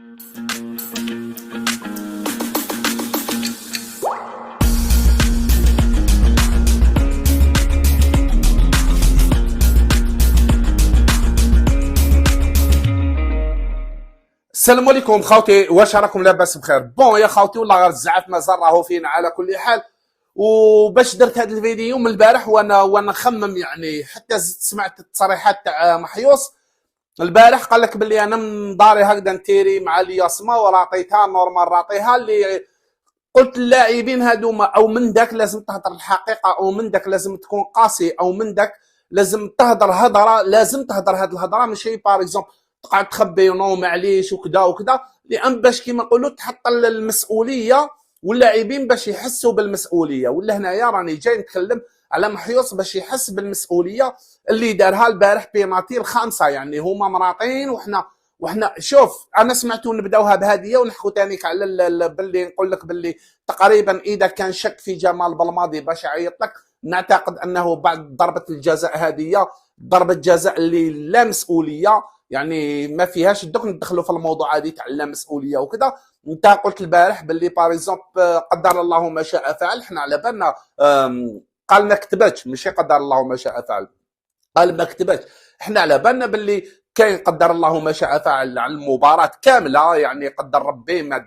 السلام عليكم خاوتي، واش راكم لاباس بخير؟ بون يا خاوتي والله غير الزعف مازال راهو فينا على كل حال. وباش درت هذا الفيديو من البارح وانا نخمم، يعني حتى سمعت التصريحات تاع محيوس البارح، قال لك باللي انا من داري هكذا نتيري مع الياسما ورعطيتها نورمال، رعطيها اللي قلت اللاعبين هذوما او من داك لازم تهضر الحقيقه، او من داك لازم تكون قاسي، او من داك لازم تهضر هضره، لازم تهضر هذه الهضره، ماشي باغ اكزومبل تقعد تخبي نو معليش وكذا وكذا، لان باش كيما نقولوا تحط المسؤوليه واللاعبين باش يحسوا بالمسؤوليه. ولا هنايا راني جاي نتكلم على محيوص باش يحس بالمسؤوليه اللي دارها البارح بيناتي الخامسه، يعني هما مراطين وحنا شوف انا سمعتو نبداوها بهاديه ونحكوا تانيك على باللي نقول لك باللي تقريبا اذا كان شك في جمال بالماضي باش يعيط لك، نعتقد انه بعد ضربه الجزاء هذه ضربه جزاء اللي لا مسؤوليه، يعني ما فيهاش دوك ندخلوا في الموضوع هذه تاع لا مسؤوليه وكذا. انت قلت البارح باللي باغ اكزومبل قدر الله ما شاء فعل، حنا على بالنا قال ما كتبتش، ماشي قدر الله ما شاء فعل، قال ما كتبتش، احنا على بالنا باللي كاين قدر الله ما شاء فعل على المباراه كامله، يعني قدر ربي ما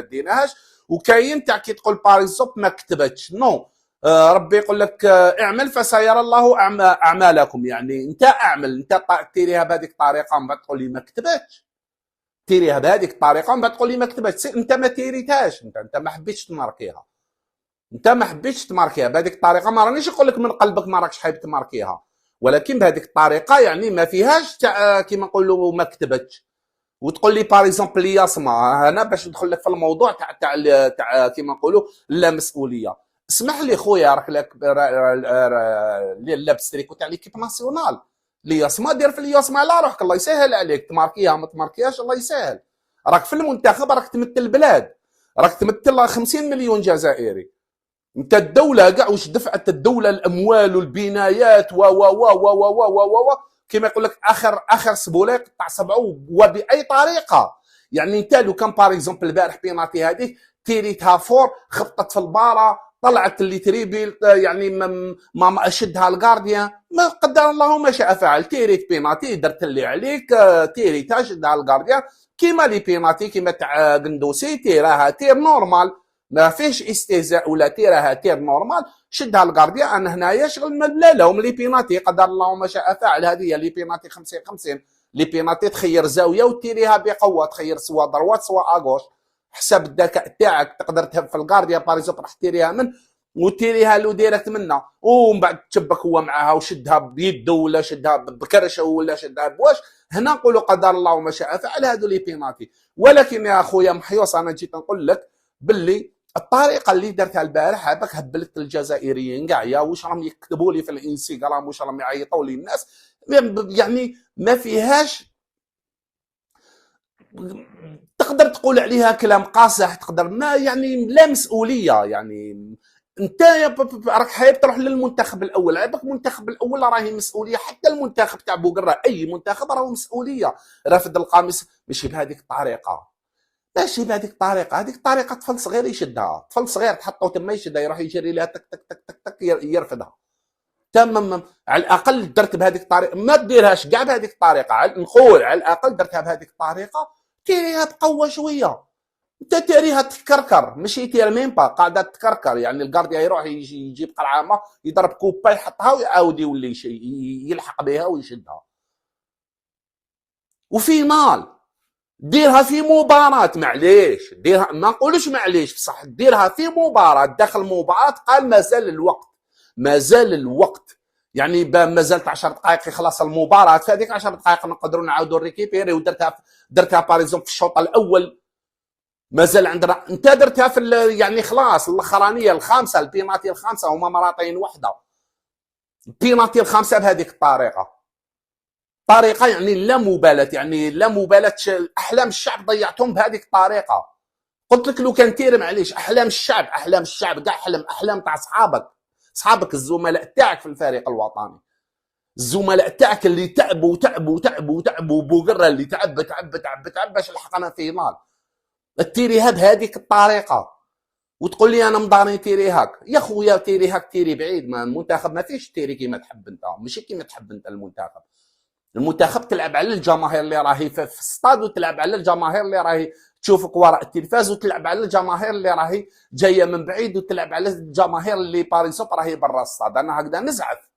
ديناهاش، وكاين تاع كي تقول باغ اكزومبل ما كتبتش نو. ربي يقول لك اعمل فسيرى الله اعمالكم، يعني انت اعمل، انت تيريها بهذيك الطريقه من بعد تقول لي ما كتبتش، تيريها بهذيك الطريقه من بعد تقول لي ما كتبتش، انت ما تيريتهاش، انت ما حبيتش تماركيها، انت ما حبيتش تماركيها بهذيك الطريقه. ما رانيش نقول لك من قلبك ما راكش حابب تماركيها، ولكن بهذيك الطريقه يعني ما فيهاش تاع كيما نقولوا ما كتبتش. وتقول لي باغ اكزومبل ياسما، انا باش ندخل لك في الموضوع تاع كيما نقولوا لا مسؤوليه. اسمح لي خويا، راك لابس تريكو تاع ليكيب ناسيونال، الياسما دير في الياسما على روحك، الله يسهل عليك، تماركيها ما تماركيهاش الله يسهل، راك في المنتخب، راك تمثل البلاد، راك تمثل 50 مليون جزائري، انت الدوله كاع واش دفعت الدوله الاموال والبنايات و كما يقول لك اخر سبوله يقطع صبعه وباي طريقه. يعني انت لو كان باغ اكزومبل البارح بيناتي هذيك تيريتها فور، خبطت في الباره، طلعت اللي تريبي، يعني ما شدها الجارديان، ما قدر الله ما شاء فعل، تيريت بيناتي درت اللي عليك، تيريتها شدها الجارديان كيما لي بيناتي كيما تاع قندوسي، تيراها تير نورمال، ما فيش استهزاء ولا تيراها تير نورمال، شدها الغارديان. انا هنايا شغل لا لهم لي بيناتي قدر الله ما شاء فعل، هذه لي بيناتي 50-50، لي بيناتي تخير زاويه وتيريها بقوه، تخير سوا دروات سوا اغوش، حسب الذكاء تاعك تقدر تهب في الغارديان باغ اكزومبل راح تيريها من وتيريها له ديريكت منا، ومن بعد تشبك هو معاها وشدها بيده ولا شدها بكرشه ولا شدها بواش، هنا نقولوا قدر الله ما شاء فعل، هذو لي بيناتي. ولكن يا خويا محيوص انا جيت نقول لك باللي الطريقه اللي درتها البارح هذاك هبلت الجزائريين كاع، يا واش راهم يكتبوا لي في الانستغرام، واش راهم يعيطوا لي الناس، يعني ما فيهاش، تقدر تقول عليها كلام قاصح، تقدر ما يعني لا مسؤوليه. يعني انت راك حايب تروح للمنتخب الاول، عيبك المنتخب الاول راهي مسؤوليه، حتى المنتخب تاع بوقرة اي منتخب راهو مسؤوليه، رافد القميص ماشي بهذيك الطريقه، ماشي بهذيك الطريقه، هذيك الطريقه طفل صغير يشدها، طفل صغير تحطو تما يشدها، يروح يجري لها تك تك تك تك تك يرفدها. تمام، على الاقل درت بهذيك الطريقه، ما ديرهاش كاع بهذيك الطريقه، نقول على الاقل درتها بهذيك الطريقه، تيريها بقوه شويه، انت تيريها تكركر، ماشي تير ميم با قاعده تكركر، يعني الكارديا يروح يجيب قرعامه يضرب كوبا يحطها ويعاود يولي شيء يلحق بها ويشدها. وفينال ديرها في مباراة، معليش ديرها، ما نقولوش معليش بصح ديرها في مباراة، داخل مباراة قال مازال الوقت، يعني مازال 10 دقائق يخلص المباراة، في هذيك 10 دقائق نقدروا نعاودوا ريكيبيري، ودرتها باغ اكزومبل في الشوط الاول، مازال عندنا، انت درتها في يعني خلاص الاخرانيه الخامسه، البيناتي الخامسه هما مراطين وحده، البيناتي الخامسه بهذيك الطريقه، طريقه يعني لا مبالاه، يعني لا مبالاه، احلام الشعب ضيعتهم بهذيك الطريقه. قلت لك لو كان تير معليش، احلام الشعب كاع، احلام تاع صحابك الزملاء تاعك في الفريق الوطني، الزملاء تاعك اللي تعبوا تعبوا تعبوا تعبوا، بوقره اللي تعب تعب تعب تعب باش لحقنا فينال، التيريها بهذيك الطريقه وتقول لي انا مضاني تيري هاك. يا خويا تيري هاك تيري بعيد، ما المنتخب ما فيش تيري كيما تحب انت، ماشي كيما تحب انت. المنتخب تلعب على الجماهير اللي راهي في الستاد، وتلعب على الجماهير اللي راهي تشوفك وراء التلفاز، وتلعب على الجماهير اللي راهي جايه من بعيد، وتلعب على الجماهير اللي باريسوب راهي برا الستاد. انا هكذا نزعف،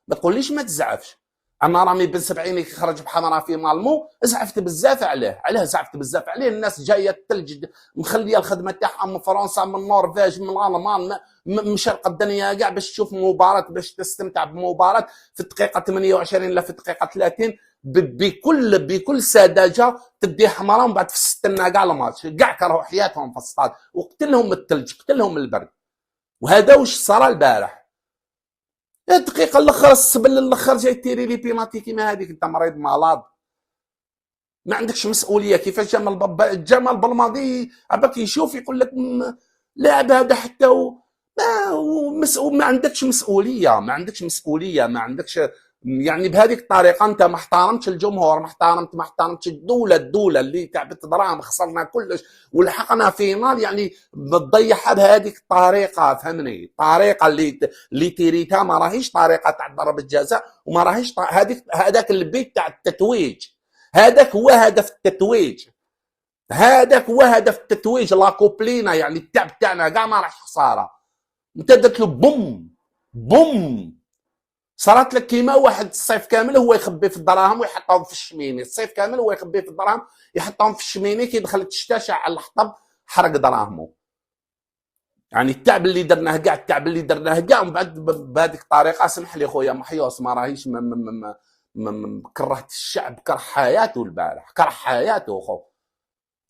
ما تقوليش ما تزعفش. انا رامي بن سبعيني خرج بحمراء في مالمو، زعفت بزاف عليه زعفت بزاف عليه. الناس جايه الثلج مخليه الخدمه تاعها من فرنسا من النرويج من الالمان من شرق الدنيا كاع باش تشوف مباراه، باش تستمتع بمباراه في الدقيقه 28 لا في الدقيقه 30 بكل سذاجه تدي حمراء، ومن بعد في الستنا كاع الماتش كاع كرهوا حياتهم في الصطاد، وقتلهم الثلج قتلهم البرد. وهذا واش صرا البارح. الدقيقه الاخر السبل الاخر جاي تيري لي بيناتي كيما هذيك. انت مريض مالاد، ما عندكش مسؤوليه. كيفاش جمال بالماضي عباك يشوف يقول لك لاعب هذا حتى ما عندكش مسؤوليه، ما عندكش يعني بهذيك الطريقه. انت ما احترمتش الجمهور، ما احترمتش الدوله اللي تعبت دراهم، خسرنا كلش ولحقنا فينال، يعني تضيعها بهذيك الطريقه. فهمني، الطريقه اللي تيريتها ما راهيش طريقه تاع ضربه جزاء، وما راهيش هذاك البيت تاع التتويج. هذاك هو هدف التتويج، لا كوبلينا، يعني التعب تاعنا كاع ما راحش خساره. انت درت له بوم صارت لك كيما واحد الصيف كامل هو يخبي في الدراهم ويحطهم في الشميني، الصيف كامل هو يخبي في الدراهم يحطهم في الشميني، كي دخلت الشتا شعل الحطب حرق دراهمه. يعني التعب اللي درناه كاع ومن بعد بهذيك الطريقه. سمح لي خويا محيوس، ما راهيش كرهت الشعب، كره حياته البارح، كره حياته خو.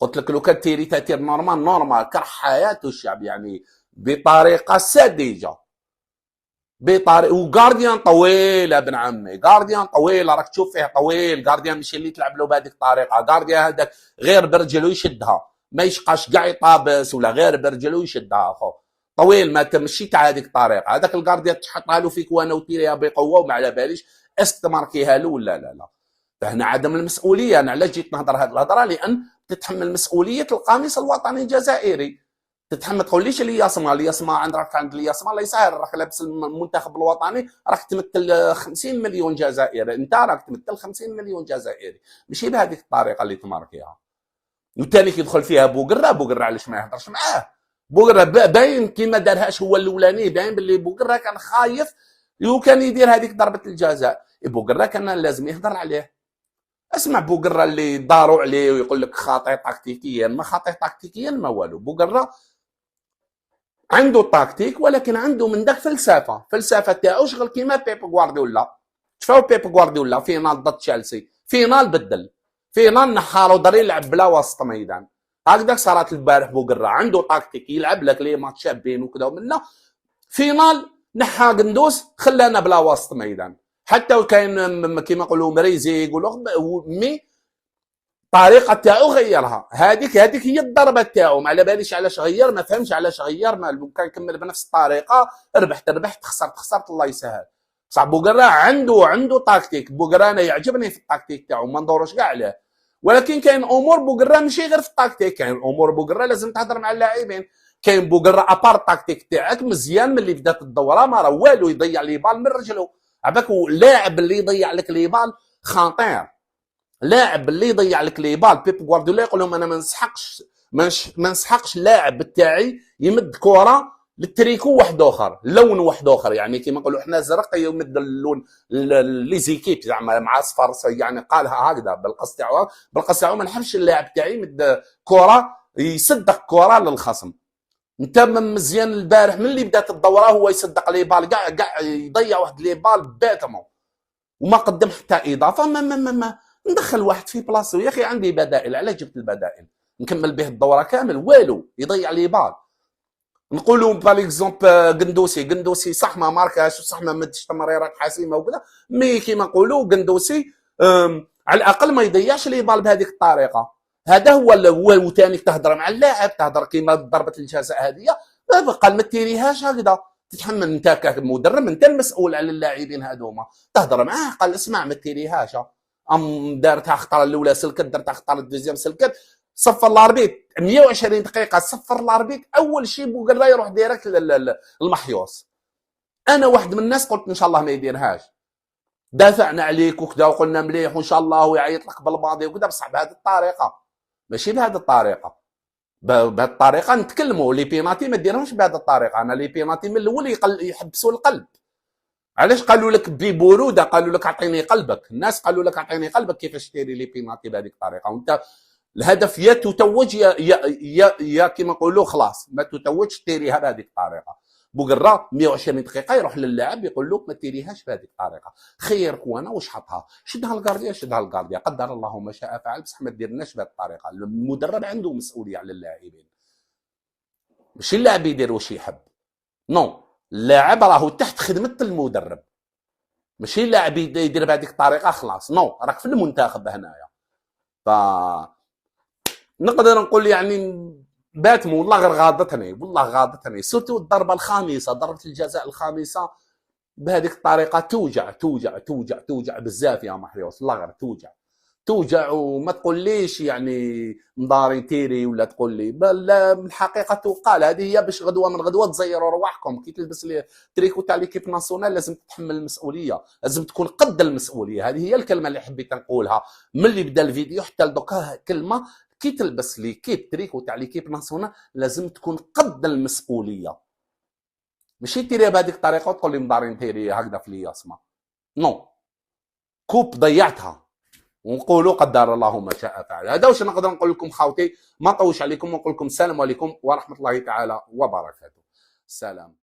قلت لك لو كان تيري تاتير نورمال كره حياته الشعب، يعني بطريقه ساذجه، وغارديان طويل ابن عمي، غارديان طويل، راك تشوف فيه طويل. غارديان ماشي اللي تلعب له بهذيك الطريقه. غارديان هذاك غير برجلو يشدها، ما يشقاش كاع يطابس ولا غير برجلو يشدها خو. طويل، ما تمشي تاع هذيك الطريقه. هذاك الغارديان تحطها له فيك وانا وتيريها بقوه وما على باليش استماركيها له ولا لا. فهنا عدم المسؤوليه. انا علاش جيت نهضر هذه الهضره؟ لان تتحمل مسؤوليه القميص الوطني الجزائري. تتحمل، تقوليش الياسما عند الياسما الله يسهل، راك لابس المنتخب الوطني، راك تمثل 50 مليون جزائري، انت راك تمثل 50 مليون جزائري، ماشي بهذيك الطريقه اللي تماركيها. وثاني كيدخل فيها بوقره علاش ما يهضرش معاه؟ بوقره باين كيما دارهاش هو الاولاني، باين باللي بوقره كان خايف وكان يدير هذيك ضربه الجزاء. بوقره كان لازم يهضر عليه. اسمع بوقره اللي داروا عليه ويقول لك خاطئ تكتيكيا، ما خاطئ تكتيكيا ما والو. بوقره عنده تاكتيك، ولكن عنده من داك فلسفه تاعو شغل كيما بيب غوارديولا. شفاو بيب غوارديولا فينال ضد تشيلسي، فينال بدل، فينال نحالو دار يلعب بلا وسط ميدان. هكذاك صارت البارح. بوقره عنده تاكتيك، يلعب لك لي ماتش شابين وكذا ومنا. فينال نحى قندوس خلانا بلا وسط ميدان، حتى كاين كيما نقولوا مريزي يقولوا مي الطريقه تاعو غيرها. هذيك هي الضربه تاعو، ما على باليش علاش غير، ما فهمش علاش غير. ما كان كمل بنفس الطريقه، ربحت خسرت الله يسهل. صح بوقره عنده تاكتيك. بوقره انا يعجبني في التاكتيك تاعو، ما ندورش كاع عليه، ولكن كاين امور بوقره ماشي غير في التاكتيك، كاين امور بوقره لازم تهضر مع اللاعبين. كاين بوقره ابار التاكتيك تاعك مزيان ملي بدات الدوره، ما راه والو، يضيع لي بال من رجله. عباك اللاعب اللي يضيع لك لي بال خطير، لاعب اللي يضيع لك لي بال. بيب غوارديولا يقول لهم انا ما نسحقش اللاعب تاعي يمد كره للتريكو واحد اخر، لون واحد اخر، يعني كيما نقولوا احنا زرق يمد اللون لي زيكيب زعما مع اصفر، يعني قالها هكذا بالقصد تاعو ما نحبش اللاعب تاعي يمد كره يصدق كره للخصم. انت مزيان البارح من اللي بدات الدوره هو يصدق لي بال كاع يضيع واحد لي بال باتمو وما قدم حتى اضافه. ما ندخل واحد في بلاصه. يا اخي عندي بدائل، علاش جبت البدائل؟ نكمل به الدوره كامل والو، يضيع لي بال. نقولوا باليكزومبل قندوسي صح ما ماركاش وصح ما مدش تمريرات حاسمه وكذا، مي كيما نقولوا قندوسي على الاقل ما يضيعش لي بال بهذيك الطريقه. هذا هو ثاني تهضر مع اللاعب، تهضر كيما ضربه الجزاء هذه، قال ما تيريهاش هكذا، تتحمل انت كمدرب، انت المسؤول على اللاعبين هذوما. تهضر معاه قال اسمع ما ديريهاش، ام دارتها خطره الاولى سلكت، درتها خطره الدوزيام سلكت، صفر الاربيت 120 دقيقه، صفر الاربيت اول شيء بوقرا يروح ديريكت للمحيوس. انا واحد من الناس قلت ان شاء الله ما يديرهاش، دافعنا عليك وكذا وقلنا مليح وان شاء الله ويعيط لك بالماضي وكذا، بصح بهذه الطريقه ماشي بهذه الطريقه. بهذه الطريقه نتكلموا لي بيناتي ما ديرهمش بهذه الطريقه. انا لي بيناتي من الاول يحبسوا القلب. علاش قالوا لك ببروده؟ قالوا لك اعطيني قلبك. الناس قالوا لك اعطيني قلبك كيفاش ديري لي بيناتي بهذه الطريقه، وانت الهدف يا تتوج يا كما نقولوا خلاص ما تتوجش ديريها بهذه الطريقه. بوقرا 120 دقيقه يروح للاعب يقول له ما ديريهاش بهذه الطريقه، خيرك وانا واش حطها، شدها الكارديا شدها الكارديا، قدر الله ما شاء فعل، بصح ما ديرناش بهذه الطريقه. المدرب عنده مسؤوليه على اللاعبين، ماشي اللاعب يدير واش يحب. نو، اللاعب راهو تحت خدمه المدرب، ماشي اللاعب يدير بهذيك الطريقه خلاص. نو، راك في المنتخب هنايا. ف نقدر نقول يعني باتم والله غير غاضتني، والله غاضتني، سورتو الضربه الخامسه، ضربه الجزاء الخامسه بهذيك الطريقه توجع توجع توجع توجع بزاف يا محريوس، والله غير توجع توجع. وما تقوليش يعني مداري تيري ولا تقول لي بل الحقيقه تقال، هذه هي باش غدوه من غدوه تزيروا رواحكم. كي تلبس لي تريكو تاع ليكيب ناسيونال لازم تتحمل المسؤوليه، لازم تكون قد المسؤوليه. هذه هي الكلمه اللي حبيت نقولها من اللي بدا الفيديو حتى لدوكا. كلمه كي تلبس ليكيب تريكو تاع ليكيب ناسيونال لازم تكون قد المسؤوليه، ماشي تيريها بهذيك الطريقه وتقول لي مداري نتيري هكذا في الياسمه. نو، كوب ضيعتها، ونقولوا قدر الله ما شاء فعل. هذا واش نقدر نقول لكم خاوتي، ما نطولش عليكم ونقول لكم السلام عليكم ورحمه الله تعالى وبركاته. سلام.